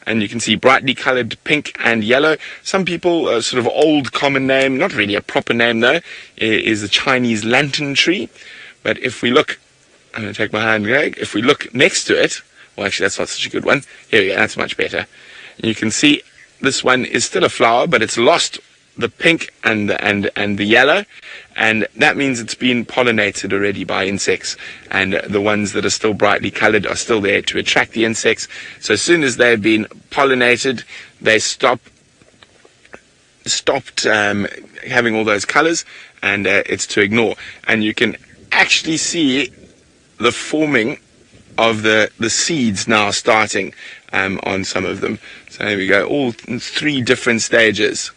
And you can see brightly coloured pink and yellow. Some people, sort of old common name, not really a proper name though, is the Chinese lantern tree. But if we look, I'm going to take my hand, Greg. If we look next to it, well, actually, that's not such a good one. Here we go, that's much better. And you can see this one is still a flower, but it's lost the pink and the yellow, and that means it's been pollinated already by insects, and the ones that are still brightly coloured are still there to attract the insects. So as soon as they've been pollinated, they stopped having all those colours, and it's to ignore. And you can actually see the forming of the seeds now starting on some of them. So there we go, all 3 different stages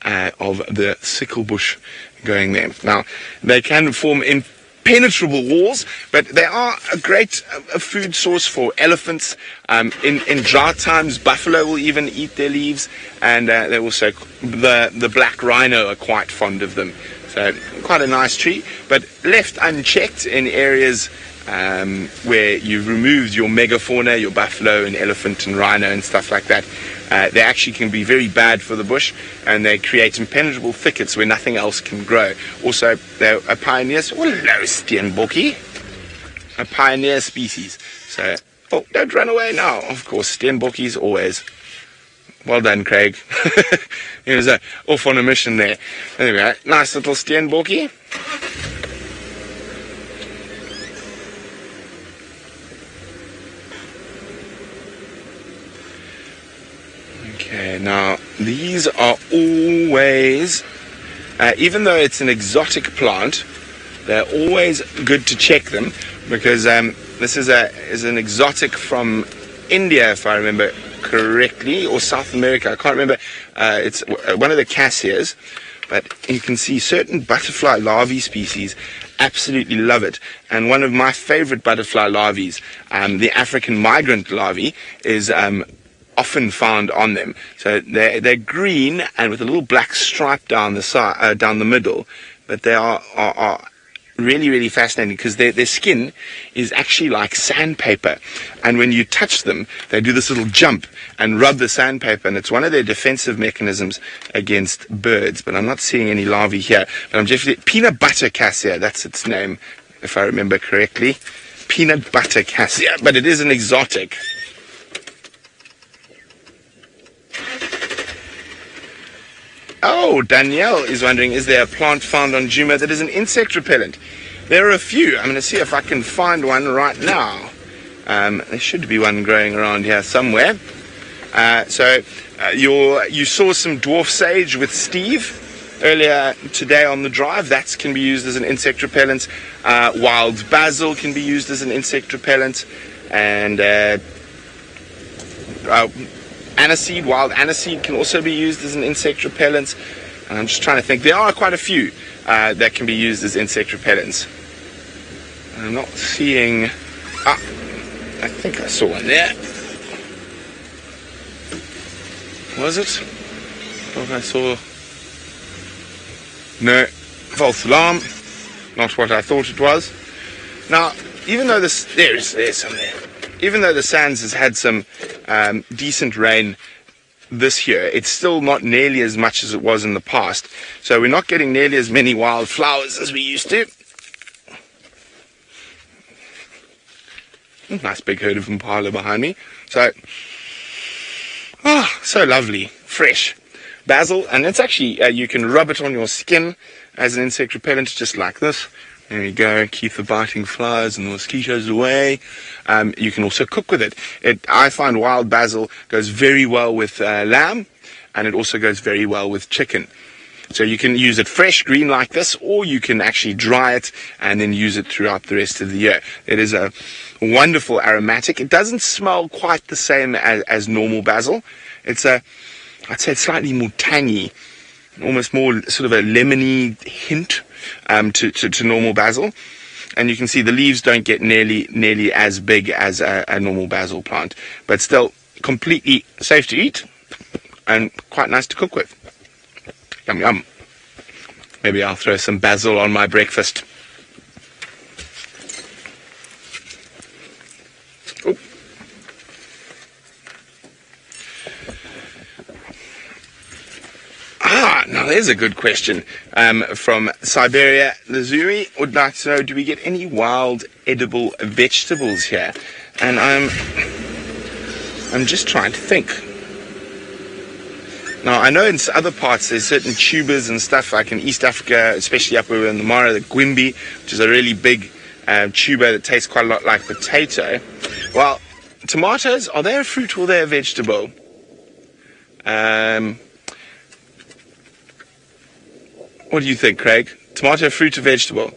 of the sickle bush going there. Now, they can form impenetrable walls, but they are a great food source for elephants. In drought times, buffalo will even eat their leaves, and they also, the black rhino are quite fond of them. So quite a nice tree, but left unchecked in areas where you've removed your megafauna, your buffalo and elephant and rhino and stuff like that. They actually can be very bad for the bush, and they create impenetrable thickets where nothing else can grow. Also, they're a pioneer. Hello, steenbokkie. A pioneer species. So, oh, don't run away now. Of course, steenbokkies always. Well done, Craig. He was off on a mission there. Anyway, nice little steenbokkie. Okay, now these are always, even though it's an exotic plant, they're always good to check them, because this is an exotic from India, if I remember correctly, or South America. I can't remember. It's one of the cassias, but you can see certain butterfly larvae species absolutely love it. And one of my favorite butterfly larvae, the African migrant larvae, is often found on them. So they're green and with a little black stripe down the side, down the middle, but they are really, really fascinating, because their skin is actually like sandpaper, and when you touch them, they do this little jump and rub the sandpaper, and it's one of their defensive mechanisms against birds. But I'm not seeing any larvae here. But I'm definitely peanut butter cassia, that's its name, if I remember correctly. Peanut butter cassia, but it is an exotic. Oh, Danielle is wondering, is there a plant found on Djuma that is an insect repellent? There are a few. I'm going to see if I can find one right now. There should be one growing around here somewhere. You saw some dwarf sage with Steve earlier today on the drive. That can be used as an insect repellent. Wild basil can be used as an insect repellent. And aniseed, wild aniseed can also be used as an insect repellent. And I'm just trying to think. There are quite a few that can be used as insect repellents. I'm not seeing... I think I saw one there. Was it? I thought I saw... No. False alarm. Not what I thought it was. Now, even though this... There's some there. Even though the Sands has had some decent rain this year, it's still not nearly as much as it was in the past. So we're not getting nearly as many wildflowers as we used to. Nice big herd of impala behind me. So, so lovely, fresh. Basil, and it's actually, you can rub it on your skin as an insect repellent, just like this. There you go, keep the biting flies and the mosquitoes away. You can also cook with it. I find wild basil goes very well with lamb, and it also goes very well with chicken. So you can use it fresh, green like this, or you can actually dry it and then use it throughout the rest of the year. It is a wonderful aromatic. It doesn't smell quite the same as normal basil. I'd say it's slightly more tangy, almost more sort of a lemony hint to normal basil. And you can see the leaves don't get nearly as big as a normal basil plant, but still completely safe to eat and quite nice to cook with. Yum yum. Maybe I'll throw some basil on my breakfast. Oh. Now there's a good question from Siberia. Lazuri would like to know, do we get any wild edible vegetables here? And I'm just trying to think. Now, I know in other parts there's certain tubers and stuff, like in East Africa, especially up where we're in the Mara, the gwimbi, which is a really big tuber that tastes quite a lot like potato. Well, tomatoes, are they a fruit or are they a vegetable? What do you think, Craig? Tomato, fruit or vegetable?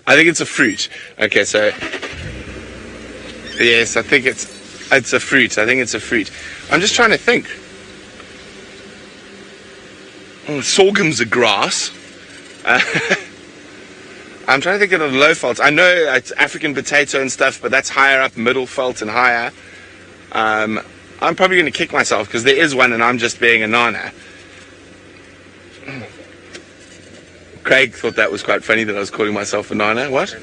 I think it's a fruit. Okay, so... Yes, I think it's a fruit. I think it's a fruit. I'm just trying to think. Oh, sorghum's a grass. I'm trying to think of the low veldt. I know it's African potato and stuff, but that's higher up, middle veldt and higher. I'm probably going to kick myself because there is one and I'm just being a nana. Craig thought that was quite funny that I was calling myself a nana. What?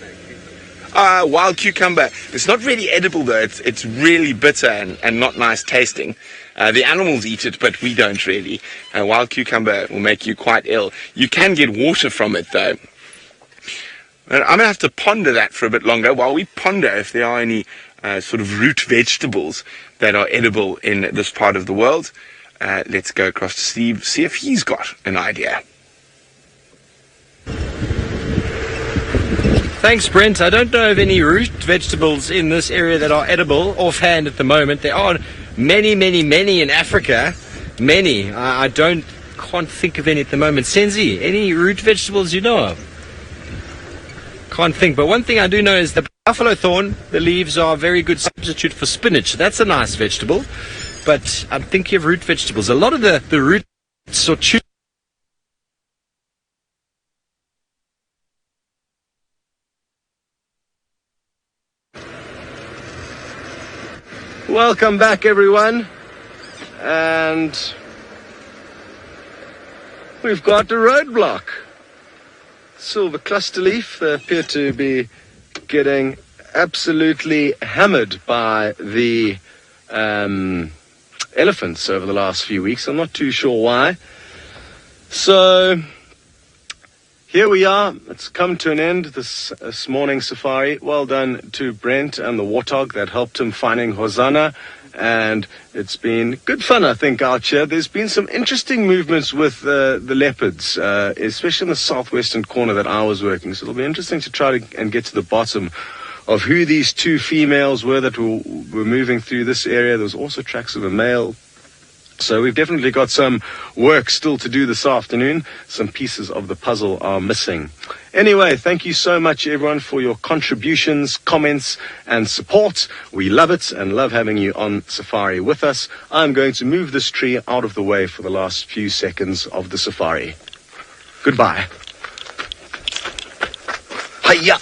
Wild cucumber. It's not really edible though. It's really bitter and not nice tasting. The animals eat it, but we don't really. Wild cucumber will make you quite ill. You can get water from it though. And I'm going to have to ponder that for a bit longer while we ponder if there are any sort of root vegetables that are edible in this part of the world. Let's go across to Steve, see if he's got an idea. Thanks, Brent. I don't know of any root vegetables in this area that are edible offhand at the moment. There are many in Africa. Many. I can't think of any at the moment. Senzi, any root vegetables you know of? Can't think. But one thing I do know is the buffalo thorn, the leaves are a very good substitute for spinach. That's a nice vegetable. But I'm thinking of root vegetables. A lot of the roots or tubers. Welcome back, everyone. And we've got a roadblock. Silver cluster leaf. They appear to be getting absolutely hammered by the elephants over the last few weeks. I'm not too sure why. So here we are. It's come to an end, this morning's safari. Well done to Brent and the warthog that helped him finding Hosanna. And it's been good fun, I think, out here. There's been some interesting movements with the leopards, especially in the southwestern corner that I was working. So it'll be interesting to try and get to the bottom of who these two females were that were moving through this area. There was also tracks of a male. So we've definitely got some work still to do this afternoon. Some pieces of the puzzle are missing. Anyway, thank you so much, everyone, for your contributions, comments, and support. We love it and love having you on safari with us. I'm going to move this tree out of the way for the last few seconds of the safari. Goodbye. Hiya!